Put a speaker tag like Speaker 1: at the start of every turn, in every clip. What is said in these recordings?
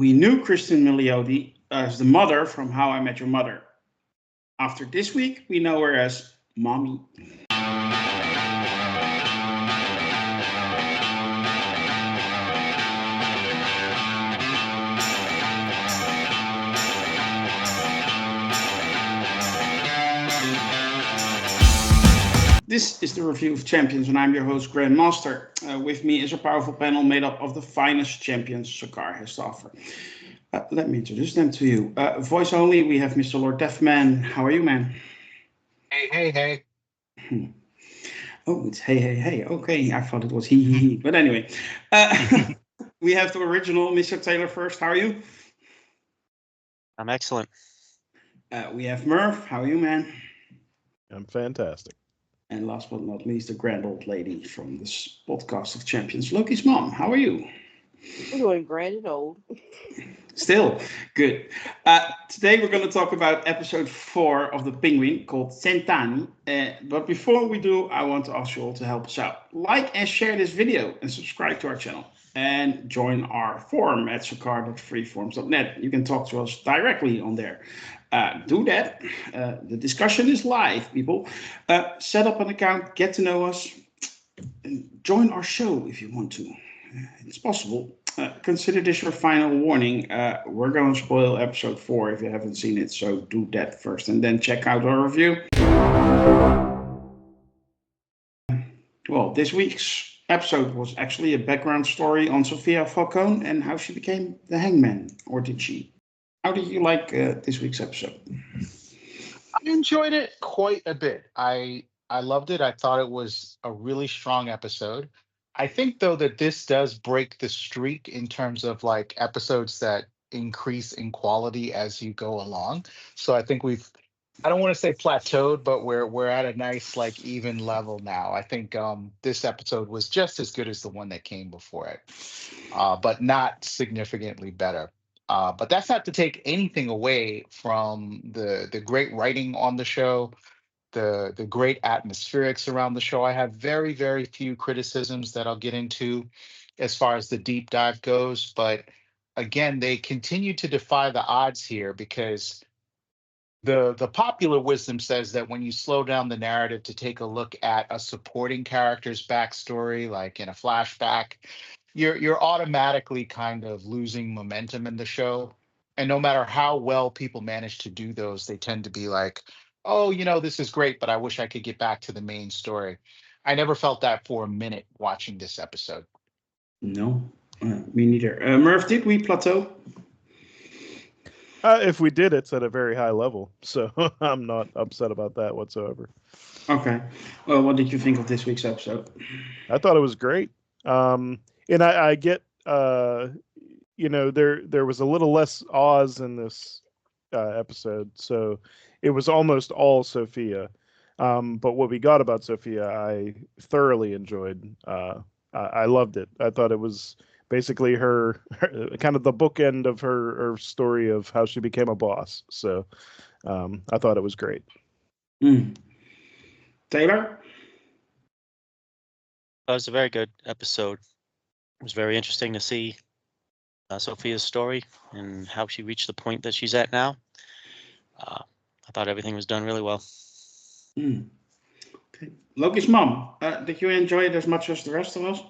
Speaker 1: We knew Kristen Milioti as the mother from How I Met Your Mother. After this week, we know her as Mommy. This is the Review of Champions, and I'm your host, Grandmaster. With me is a powerful panel made up of the finest champions Sakar has to offer. Let me introduce them to you. Voice only, we have Mr. Lord Deathman. How are you, man?
Speaker 2: Hey.
Speaker 1: Oh, it's hey. Okay, I thought it was he. But anyway, we have the original Mr. Taylor first. How are you?
Speaker 3: I'm excellent.
Speaker 1: We have Merv. How are you, man?
Speaker 4: I'm fantastic.
Speaker 1: And last but not least, the grand old lady from this podcast of champions, Lokismom. How are you?
Speaker 5: I'm doing grand and old.
Speaker 1: Still good. Today we're going to talk about episode 4 of the Penguin called Centani. But before we do, I want to ask you all to help us out. Like and share this video and subscribe to our channel. And join our forum at sakar.freeforums.net. You can talk to us directly on there. Do that. The discussion is live, people. Set up an account, get to know us, and join our show if you want to. It's possible. Consider this your final warning. We're going to spoil episode 4 if you haven't seen it, so do that first and then check out our review. Well, this week's episode was actually a background story on Sofia Falcone and how she became the hangman, or did she? How did you like this week's episode?
Speaker 2: I enjoyed it quite a bit. I loved it. I thought it was a really strong episode. I think though that this does break the streak in terms of like episodes that increase in quality as you go along. So I think I don't want to say plateaued, but we're at a nice like even level now. I think this episode was just as good as the one that came before it, but not significantly better. But that's not to take anything away from the great writing on the show, the great atmospherics around the show. I have very few criticisms that I'll get into as far as the deep dive goes. But again, they continue to defy the odds here because the popular wisdom says that when you slow down the narrative to take a look at a supporting character's backstory, like in a flashback, you're automatically kind of losing momentum in the show. And no matter how well people manage to do those, they tend to be like, oh, this is great, but I wish I could get back to the main story. I never felt that for a minute watching this episode.
Speaker 1: No, me neither. Merv, did we plateau?
Speaker 4: If we did, it's at a very high level, so I'm not upset about that whatsoever.
Speaker 1: Okay. Well, what did you think of this week's episode?
Speaker 4: I thought it was great. And I get, there was a little less Oz in this episode, so it was almost all Sofia. But what we got about Sofia, I thoroughly enjoyed. I loved it. I thought it was basically her kind of the bookend of her story of how she became a boss. So I thought it was great.
Speaker 1: Taylor?
Speaker 3: It was a very good episode. It was very interesting to see Sophia's story and how she reached the point that she's at now. I thought everything was done really well.
Speaker 1: Okay. Lokismom, did you enjoy it as much as the rest of us?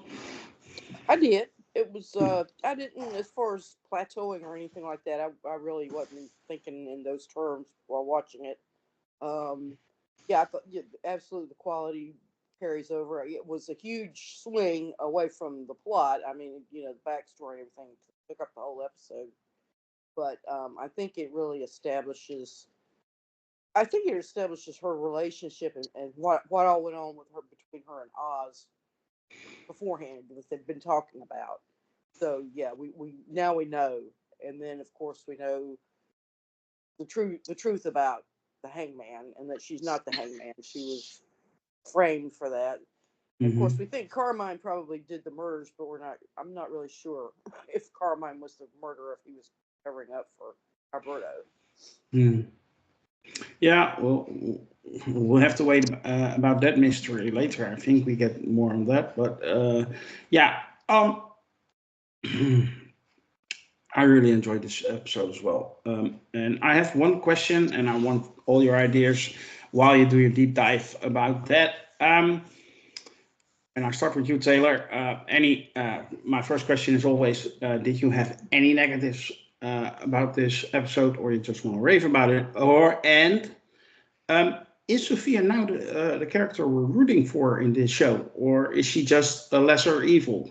Speaker 5: I did. It was, I didn't, as far as plateauing or anything like that, I really wasn't thinking in those terms while watching it. I thought, absolutely the quality carries over. It was a huge swing away from the plot. I mean, the backstory and everything took up the whole episode. But I think it really establishes her relationship and what all went on with her between her and Oz beforehand that they've been talking about. So yeah, we now we know, and then of course we know the truth about the hangman, and that she's not the hangman. She was framed for that. Of course, we think Carmine probably did the murders, but I'm not really sure if Carmine was the murderer, if he was covering up for Alberto.
Speaker 1: Yeah, well, we'll have to wait about that mystery later. I think we get more on that, but I really enjoyed this episode as well. And I have one question, and I want all your ideas while you do your deep dive about that. And I'll start with you, Taylor. My first question is always: did you have any negatives about this episode, or you just want to rave about it? Is Sophia now the character we're rooting for in this show, or is she just a lesser evil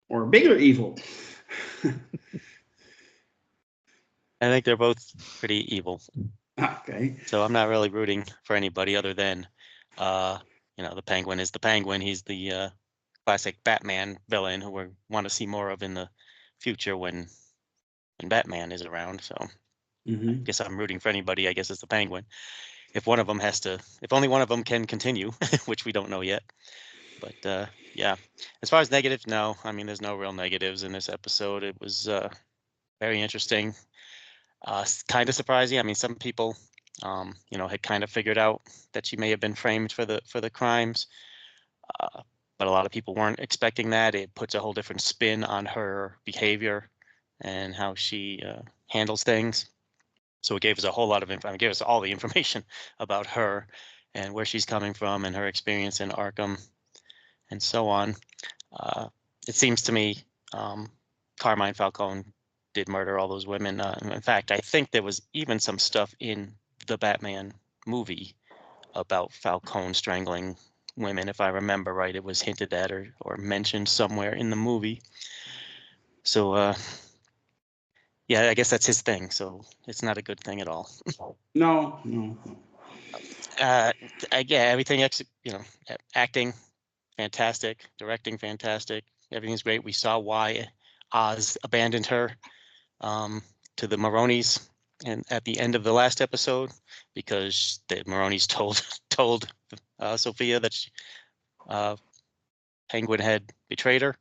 Speaker 1: or a bigger evil?
Speaker 3: I think they're both pretty evil.
Speaker 1: Okay.
Speaker 3: So I'm not really rooting for anybody other than, the Penguin is the Penguin. He's the classic Batman villain who we want to see more of in the future when Batman is around. So I guess I'm rooting for anybody. I guess it's the Penguin. If only one of them can continue, which we don't know yet. But yeah, as far as negatives, no. I mean, there's no real negatives in this episode. It was very interesting. Kind of surprising. I mean, some people, had kind of figured out that she may have been framed for the crimes, but a lot of people weren't expecting that. It puts a whole different spin on her behavior and how she handles things. So it gave us a whole lot of information. It gave us all the information about her and where she's coming from and her experience in Arkham and so on. It seems to me Carmine Falcone did murder all those women. In fact, I think there was even some stuff in the Batman movie about Falcone strangling women, if I remember right. It was hinted at or mentioned somewhere in the movie. So, yeah, I guess that's his thing. So it's not a good thing at all.
Speaker 1: No.
Speaker 3: Everything, acting, fantastic. Directing, fantastic. Everything's great. We saw why Oz abandoned her to the Maronis and at the end of the last episode, because the Maronis told Sophia that Penguin had betrayed her.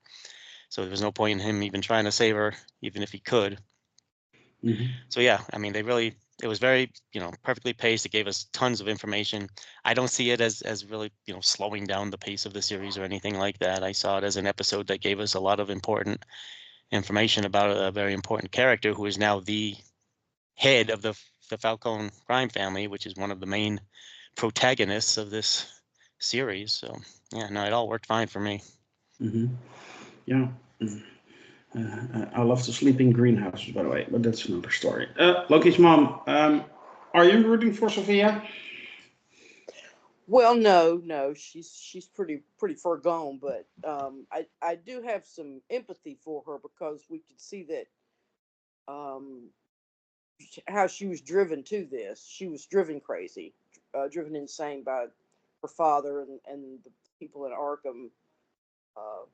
Speaker 3: So there was no point in him even trying to save her, even if he could. So yeah, I mean, it was very, perfectly paced. It gave us tons of information. I don't see it as really, slowing down the pace of the series or anything like that. I saw it as an episode that gave us a lot of important information about a very important character who is now the head of the Falcone crime family, which is one of the main protagonists of this series. So yeah, no, it all worked fine for me.
Speaker 1: Yeah. I love to sleep in greenhouses, by the way, but that's another story. Loki's mom, are you rooting for Sophia?
Speaker 5: Well, no, she's pretty far gone, but I do have some empathy for her because we could see that um, how she was driven to this. She was driven crazy, driven insane by her father and the people in Arkham uh,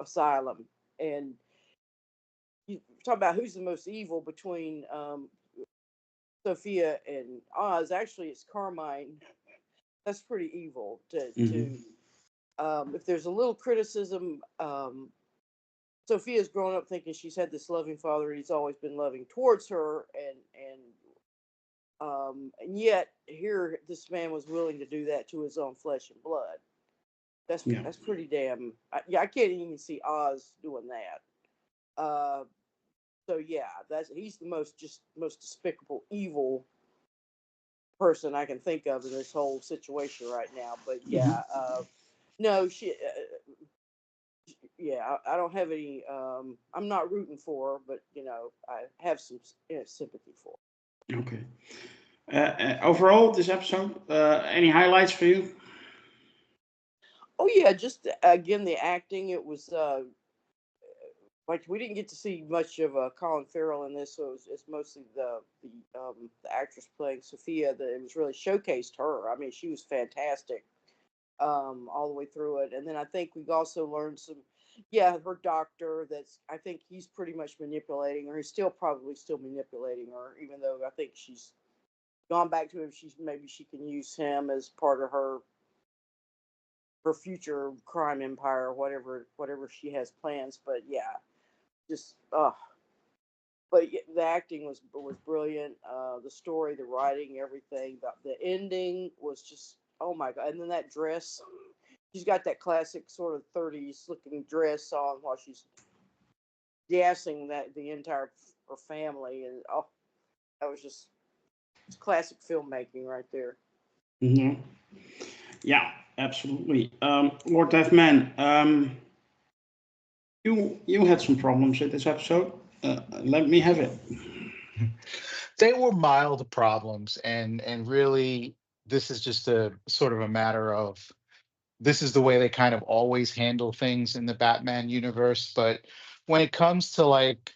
Speaker 5: Asylum. And you talk about who's the most evil between Sophia and Oz. Actually, it's Carmine. That's pretty evil to if there's a little criticism, Sophia's grown up thinking she's had this loving father. He's always been loving towards her, and yet here this man was willing to do that to his own flesh and blood. That's pretty damn. I can't even see Oz doing that. So yeah, he's the most despicable evil person I can think of in this whole situation right now. But yeah, no, I don't have any. I'm not rooting for her, but I have some sympathy for her.
Speaker 1: Okay. Overall, this episode, any highlights for you?
Speaker 5: Oh yeah, just again the acting. It was like we didn't get to see much of Colin Farrell in this, so it's mostly the actress playing Sophia that it was really showcased her. I mean, she was fantastic all the way through it. And then I think we also learned her doctor. I think he's pretty much manipulating her. He's probably still manipulating her, even though I think she's gone back to him. Maybe she can use him as part of her future crime empire, whatever she has plans. But yeah, just but the acting was brilliant. The story, the writing, everything. The ending was just, oh my god! And then that dress, she's got that classic sort of 30s looking dress on while she's gassing that the entire her family, and oh, that was just it's classic filmmaking right there.
Speaker 1: Hmm. Yeah, absolutely. Lord Deathman, you had some problems with this episode. Let me have it.
Speaker 2: They were mild problems, and really, this is just a sort of a matter of this is the way they kind of always handle things in the Batman universe. But when it comes to like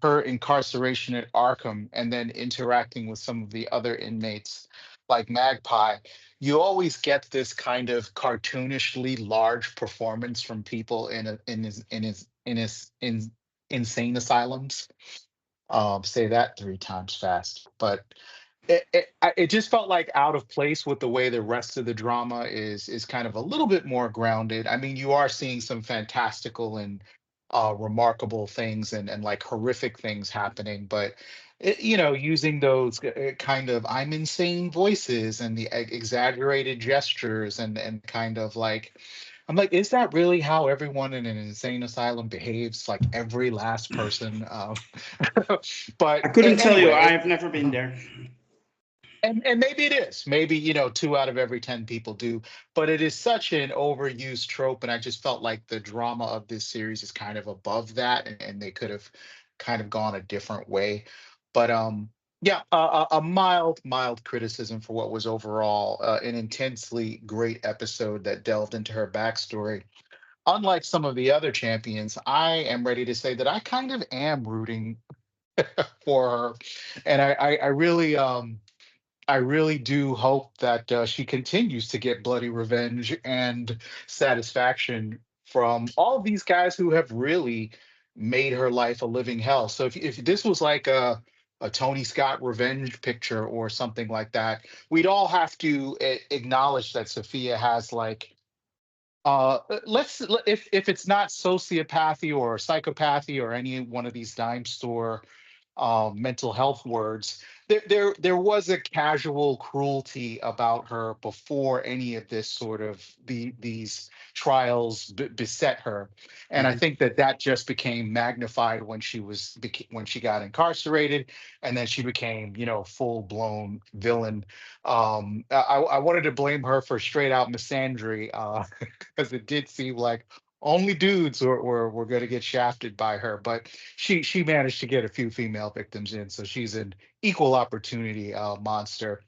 Speaker 2: her incarceration at Arkham and then interacting with some of the other inmates like Magpie, you always get this kind of cartoonishly large performance from people in insane asylums. Say that 3 times fast. But it just felt like out of place with the way the rest of the drama is kind of a little bit more grounded. I mean, you are seeing some fantastical and remarkable things and like horrific things happening, but using those kind of I'm insane voices and the exaggerated gestures and kind of like I'm like, is that really how everyone in an insane asylum behaves? Like every last person. But
Speaker 1: I couldn't tell you.
Speaker 2: anyway,
Speaker 1: I've never been there.
Speaker 2: and maybe it is. Maybe, 2 out of every 10 people do, but it is such an overused trope. And I just felt like the drama of this series is kind of above that, and they could have kind of gone a different way. But yeah, a mild criticism for what was overall an intensely great episode that delved into her backstory. Unlike some of the other champions, I am ready to say that I kind of am rooting for her, and I really do hope that she continues to get bloody revenge and satisfaction from all of these guys who have really made her life a living hell. So if this was like a Tony Scott revenge picture or something like that, we'd all have to acknowledge that Sophia has like if it's not sociopathy or psychopathy or any one of these dime store mental health words. There was a casual cruelty about her before any of this sort of these trials beset her, and I
Speaker 1: Mhm.
Speaker 2: think that just became magnified when when she got incarcerated, and then she became full blown villain. I wanted to blame her for straight out misandry because it did seem like only dudes were going to get shafted by her, but she managed to get a few female victims in, so she's an equal opportunity monster.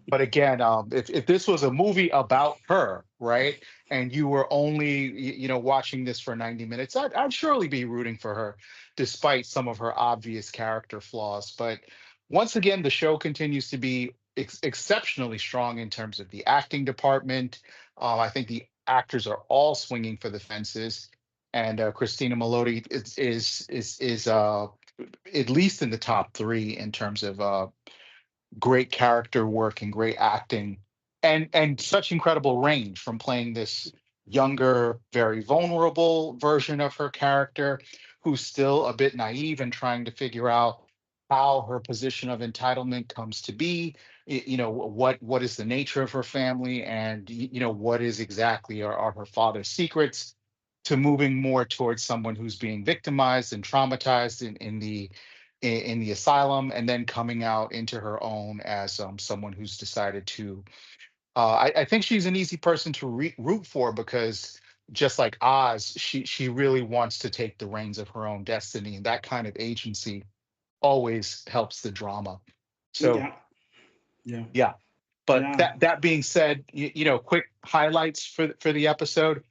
Speaker 2: But again, if this was a movie about her, right, and you were only watching this for 90 minutes, I'd surely be rooting for her, despite some of her obvious character flaws. But once again, the show continues to be exceptionally strong in terms of the acting department. I think the actors are all swinging for the fences, and Christina Melody is at least in the top 3 in terms of great character work and great acting, and such incredible range from playing this younger, very vulnerable version of her character who's still a bit naive and trying to figure out how her position of entitlement comes to be. What is the nature of her family, and what is exactly are her father's secrets, to moving more towards someone who's being victimized and traumatized in the asylum, and then coming out into her own as someone who's decided to. I think she's an easy person to root for because just like Oz, she really wants to take the reins of her own destiny, and that kind of agency always helps the drama. So
Speaker 1: Yeah, yeah,
Speaker 2: yeah, but
Speaker 1: yeah.
Speaker 2: that being said, quick highlights for the episode.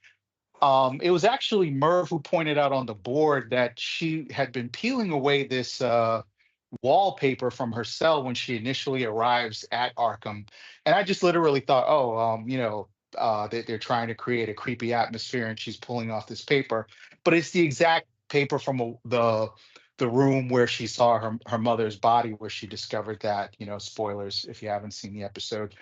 Speaker 2: It was actually Merv who pointed out on the board that she had been peeling away this wallpaper from her cell when she initially arrives at Arkham. And I just literally thought, oh, they're trying to create a creepy atmosphere and she's pulling off this paper. But it's the exact paper from the room where she saw her mother's body, where she discovered that, spoilers if you haven't seen the episode.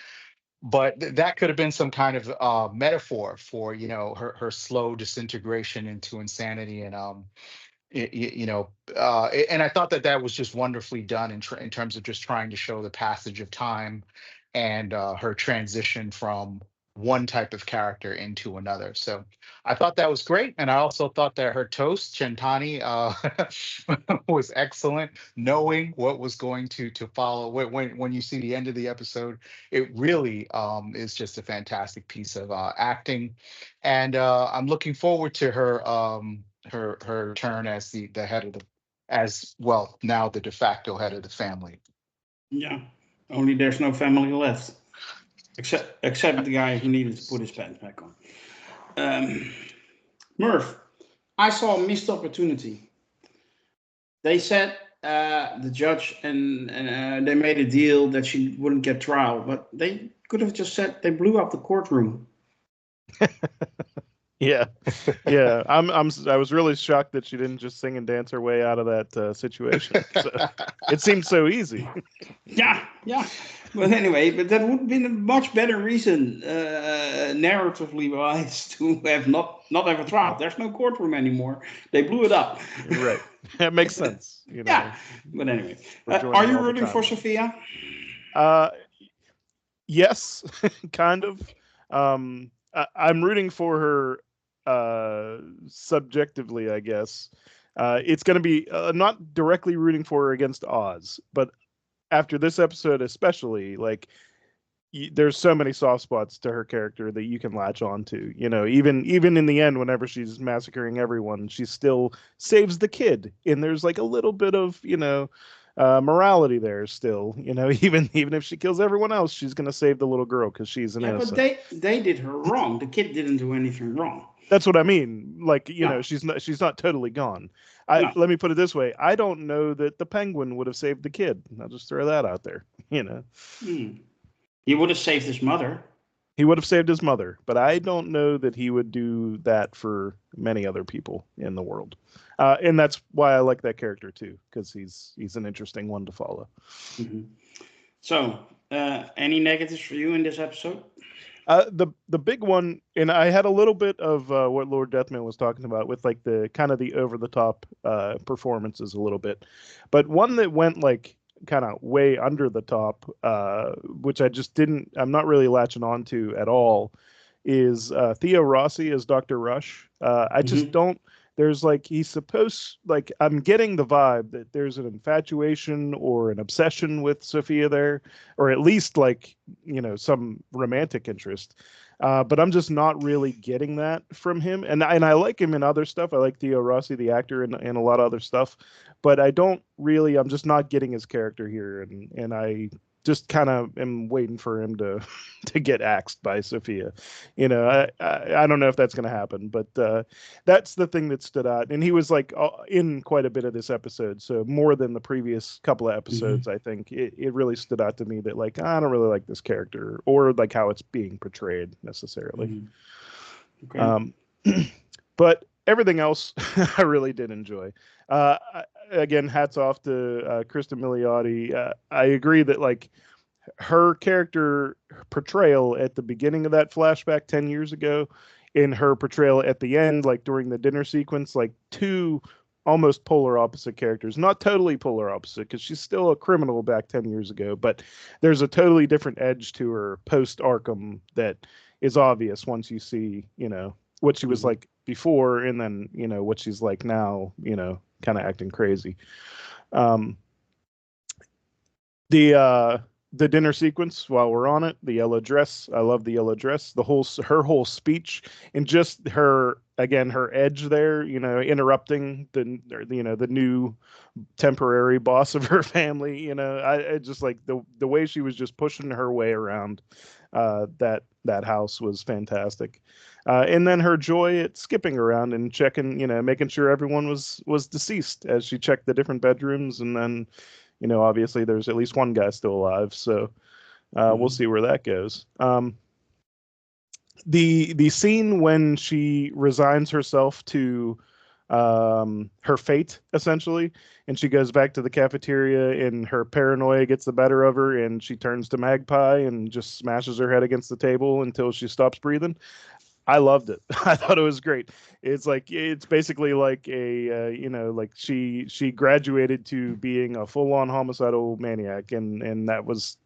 Speaker 2: But that could have been some kind of metaphor for, her slow disintegration into insanity. And and I thought that was just wonderfully done in terms of just trying to show the passage of time and her transition from one type of character into another. So I thought that was great, and I also thought that her toast, Chentani, was excellent. Knowing what was going to follow when you see the end of the episode, it really is just a fantastic piece of acting, and I'm looking forward to her turn as the head of the as well now the de facto head of the family.
Speaker 1: Yeah. Only there's no family left. Except the guy who needed to put his pants back on. Merv, I saw a missed opportunity. They said the judge and they made a deal that she wouldn't get trial, but they could have just said they blew up the courtroom.
Speaker 4: Yeah, yeah. I was really shocked that she didn't just sing and dance her way out of that situation. So, it seemed so easy.
Speaker 1: Yeah, yeah. But anyway, that would have been a much better reason, narratively wise, to have not have a trial. There's no courtroom anymore. They blew it up.
Speaker 4: Right. That makes sense.
Speaker 1: Yeah. But anyway,
Speaker 4: we're joining
Speaker 1: are you
Speaker 4: all the
Speaker 1: rooting for
Speaker 4: timelines.
Speaker 1: Sofia?
Speaker 4: Yes, kind of. I'm rooting for her subjectively, I guess. It's going to be not directly rooting for her against Oz, but after this episode, especially, like there's so many soft spots to her character that you can latch on to. Even in the end, whenever she's massacring everyone, she still saves the kid, and there's like a little bit of morality there still. Even if she kills everyone else, she's gonna save the little girl because she's an
Speaker 1: Yeah,
Speaker 4: innocent.
Speaker 1: but they did her wrong. The kid didn't do anything wrong.
Speaker 4: That's what I mean. Like,
Speaker 1: Yeah.
Speaker 4: she's not totally gone.
Speaker 1: No.
Speaker 4: Let me put it this way. I don't know that the penguin would have saved the kid. I'll just throw that out there.
Speaker 1: He would have saved his mother.
Speaker 4: He would have saved his mother, but I don't know that he would do that for many other people in the world. And that's why I like that character too, because he's an interesting one to follow.
Speaker 1: Mm-hmm. So, any negatives for you in this episode?
Speaker 4: The big one, and I had a little bit of what Lord Deathman was talking about with like the kind of the over the top performances a little bit, but one that went like kind of way under the top, which I'm not really latching on to at all, is Theo Rossi as Dr. Rush. I just don't. There's like I'm getting the vibe that there's an infatuation or an obsession with Sophia there, or at least like some romantic interest. But I'm just not really getting that from him, and I like him in other stuff. I like Theo Rossi, the actor, and a lot of other stuff, but I'm just not getting his character here, and I just kind of am waiting for him to get axed by Sophia. I don't know if that's going to happen, but that's the thing that stood out. And he was like in quite a bit of this episode, so more than the previous couple of episodes. I think it really stood out to me that like I don't really like this character or like how it's being portrayed necessarily. Okay. But everything else I really did enjoy. Again, hats off to Kristen Milioti. I agree that like her character portrayal at the beginning of that flashback 10 years ago, in her portrayal at the end, like during the dinner sequence, like two almost polar opposite characters. Not totally polar opposite, because she's still a criminal back 10 years ago, but there's a totally different edge to her post Arkham that is obvious once you see, what she was like before, and then, what she's like now, kind of acting crazy. The dinner sequence, while we're on it, the yellow dress, I love the yellow dress, her whole speech, and just her edge there, interrupting the new temporary boss of her family. I just like the way she was just pushing her way around that house was fantastic. And then her joy at skipping around and checking, making sure everyone was deceased as she checked the different bedrooms. And then, obviously there's at least one guy still alive. So we'll see where that goes. The scene when she resigns herself to her fate, essentially, and she goes back to the cafeteria and her paranoia gets the better of her and she turns to Magpie and just smashes her head against the table until she stops breathing. I loved it. I thought it was great. It's basically like like she graduated to being a full-on homicidal maniac, and that was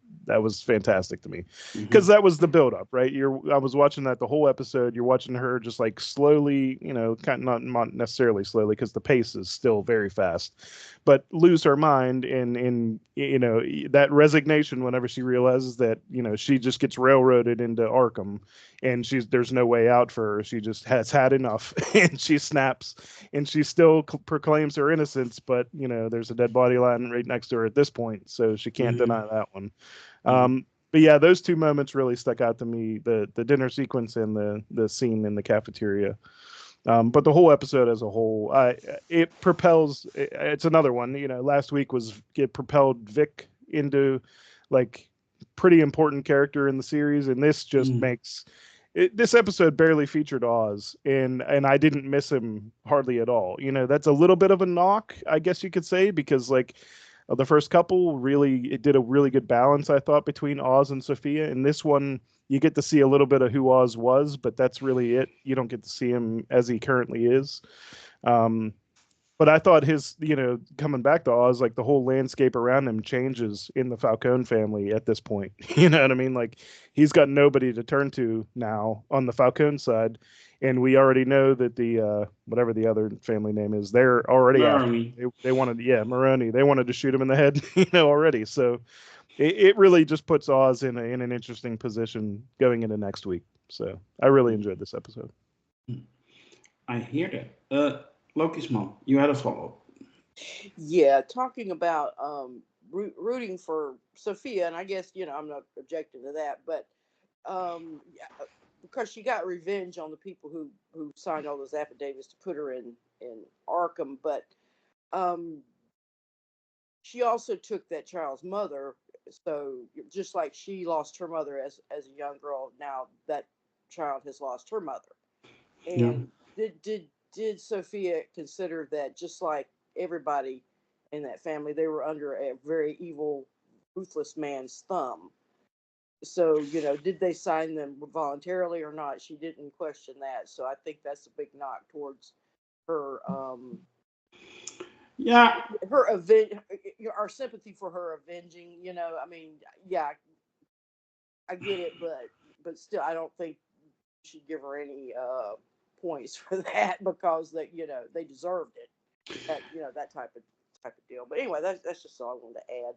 Speaker 4: fantastic to me, because
Speaker 1: Mhm.
Speaker 4: that was the build up, right? I was watching that the whole episode. You're watching her just like slowly, kind of not necessarily slowly, because the pace is still very fast, but lose her mind, and that resignation whenever she realizes that she just gets railroaded into Arkham, and there's no way out for her. She just has had enough, and she snaps, and she still proclaims her innocence, but there's a dead body lying right next to her at this point, so she can't
Speaker 1: Mhm.
Speaker 4: deny that one.
Speaker 1: Mhm.
Speaker 4: But yeah, those two moments really stuck out to me: the dinner sequence and the scene in the cafeteria. But the whole episode as a whole, it propels. It's another one. Last week was it propelled Vic into like pretty important character in the series, and this just
Speaker 1: Mhm.
Speaker 4: makes this episode barely featured Oz, and I didn't miss him hardly at all. That's a little bit of a knock, I guess you could say, because like the first couple really it did a really good balance, I thought, between Oz and Sophia. And this one, you get to see a little bit of who Oz was, but that's really it. You don't get to see him as he currently is. Um, but I thought coming back to Oz, like the whole landscape around him changes in the Falcone family at this point. You know what I mean? Like he's got nobody to turn to now on the Falcone side. And we already know that the whatever the other family name is, they're already after him.
Speaker 1: Maroni.
Speaker 4: They wanted, yeah, Maroni. They wanted to shoot him in the head, already. So it really just puts Oz in an interesting position going into next week. So I really enjoyed this episode.
Speaker 1: I hear that. Lokismom, you had a follow.
Speaker 5: Yeah, talking about rooting for Sophia, and I guess I'm not objecting to that, but yeah, because she got revenge on the people who signed all those affidavits to put her in Arkham, but um, she also took that child's mother. So just like she lost her mother as a young girl, now that child has lost her mother.
Speaker 1: Yeah.
Speaker 5: And did Sophia consider that just like everybody in that family, they were under a very evil, ruthless man's thumb? So did they sign them voluntarily or not? She didn't question that. So I think that's a big knock towards her
Speaker 1: Yeah.
Speaker 5: her our sympathy for her avenging. I mean, yeah, I get it, but still, I don't think you should give her any points for that, because they deserved it. That type of deal. But anyway, that's just all I wanted to add.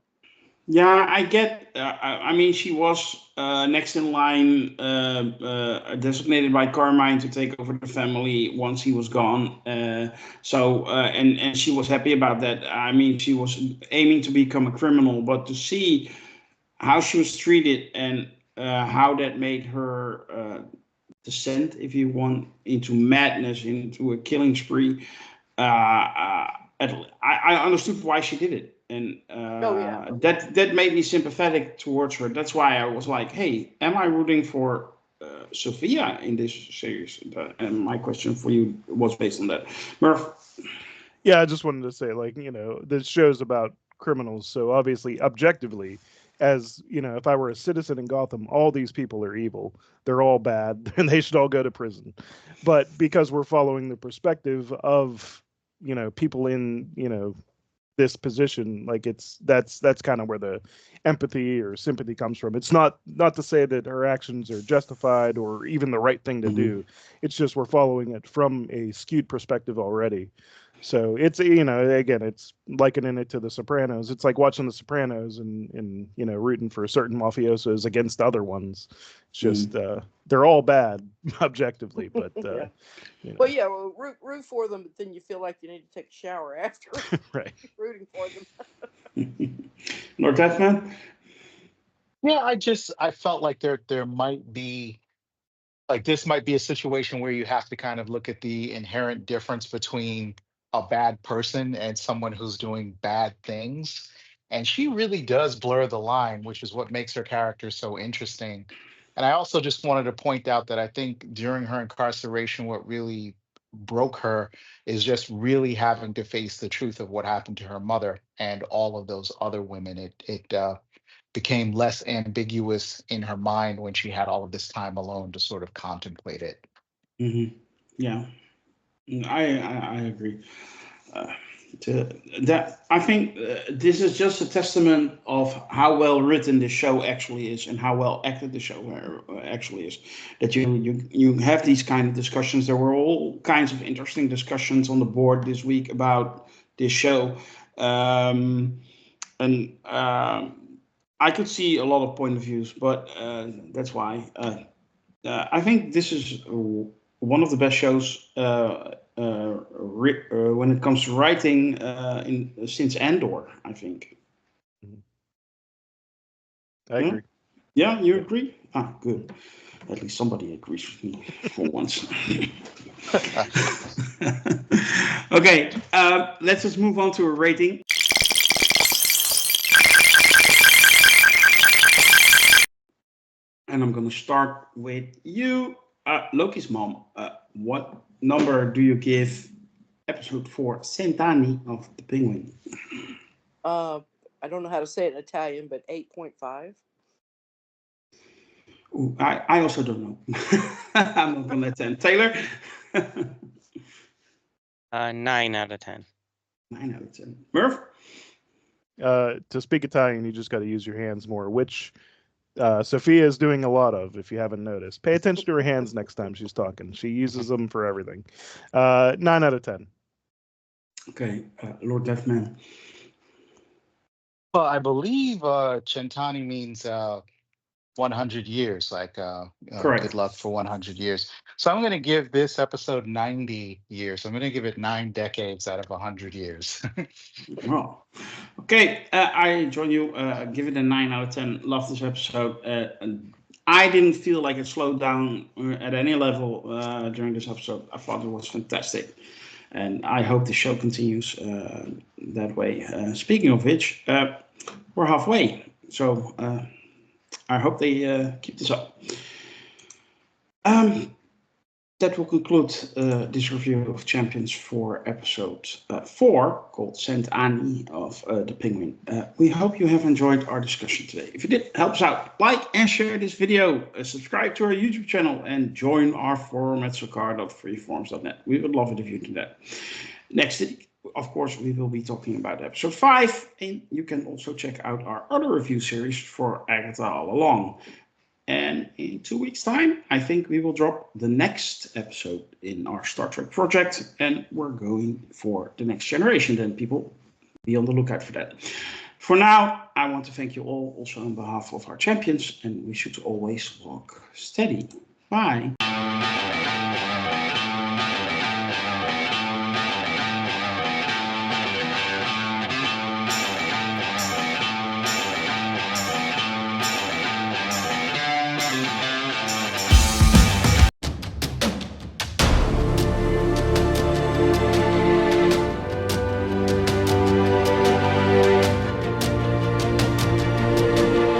Speaker 1: Yeah, I get. I mean, she was next in line, designated by Carmine to take over the family once he was gone. And she was happy about that. I mean, she was aiming to become a criminal, but to see how she was treated and how that made her descend, if you want, into madness, into a killing spree. I understood why she did it, and
Speaker 5: Oh yeah,
Speaker 1: that made me sympathetic towards her. That's why I was like, "Hey, am I rooting for Sophia in this series?" And my question for you was based on that. Merv.
Speaker 4: Yeah, I just wanted to say, like, this show's about criminals, so obviously, objectively, as if I were a citizen in Gotham, all these people are evil. They're all bad, and they should all go to prison. But because we're following the perspective of, people in, this position, like that's kind of where the empathy or sympathy comes from. It's not to say that her actions are justified or even the right thing to
Speaker 1: Mhm.
Speaker 4: do. It's just we're following it from a skewed perspective already. So it's again, it's likening it to the Sopranos. It's like watching the Sopranos and rooting for certain mafiosos against other ones. It's just
Speaker 1: Mhm.
Speaker 4: they're all bad objectively, but
Speaker 5: yeah.
Speaker 4: you
Speaker 5: Well,
Speaker 4: know
Speaker 5: yeah, well, root for them, but then you feel like you need to take a shower after
Speaker 4: right.
Speaker 5: rooting for them.
Speaker 1: Lord Deathman.
Speaker 2: Yeah, I felt like there might be, like, this might be a situation where you have to kind of look at the inherent difference between a bad person and someone who's doing bad things. And she really does blur the line, which is what makes her character so interesting. And I also just wanted to point out that I think during her incarceration, what really broke her is just really having to face the truth of what happened to her mother and all of those other women. It became less ambiguous in her mind when she had all of this time alone to sort of contemplate it.
Speaker 1: Hmm. Yeah, I agree. I think this is just a testament of how well written the show actually is and how well acted the show actually is. That you have these kind of discussions. There were all kinds of interesting discussions on the board this week about this show, and I could see a lot of point of views, but that's why I think this is one of the best shows when it comes to writing since Andor, I think.
Speaker 4: I agree.
Speaker 1: Yeah, you agree? Ah, good. At least somebody agrees with me for once. Okay, let's just move on to a rating. And I'm going to start with you, Loki's mom. What number do you give episode 4, Centani of the Penguin?
Speaker 5: I don't know how to say it in Italian, but 8.5.
Speaker 1: Ooh, I also don't know. I'm not going to 10. Taylor?
Speaker 3: 9 out of 10.
Speaker 1: 9 out of 10. Merv?
Speaker 4: To speak Italian, you just got to use your hands more, which Sofia is doing a lot of, if you haven't noticed. Pay attention to her hands next time she's talking. She uses them for everything. 9 out of 10.
Speaker 1: Okay, Lord Deathman.
Speaker 2: Well, I believe Centani means 100 years, like
Speaker 1: Correct.
Speaker 2: good luck for 100 years. So I'm going to give this episode 90 years. I'm going to give it 9 decades out of 100 years.
Speaker 1: Oh. Okay, I join you. Give it a 9 out of 10. Love this episode. I didn't feel like it slowed down at any level during this episode. I thought it was fantastic. And I hope the show continues that way. Speaking of which, we're halfway. So I hope they keep this up. That will conclude this review of Champions for episode 4, called Sent Ani of the Penguin. We hope you have enjoyed our discussion today. If you did, help us out. Like and share this video, subscribe to our YouTube channel, and join our forum at sokar.freeforums.net. We would love it if you do that. Next week, of course, we will be talking about episode 5, and you can also check out our other review series for Agatha All Along. And in 2 weeks' time, I think we will drop the next episode in our Star Trek project, and we're going for the next generation. Then people, be on the lookout for that. For now, I want to thank you all, also on behalf of our champions, and we should always walk steady. Bye.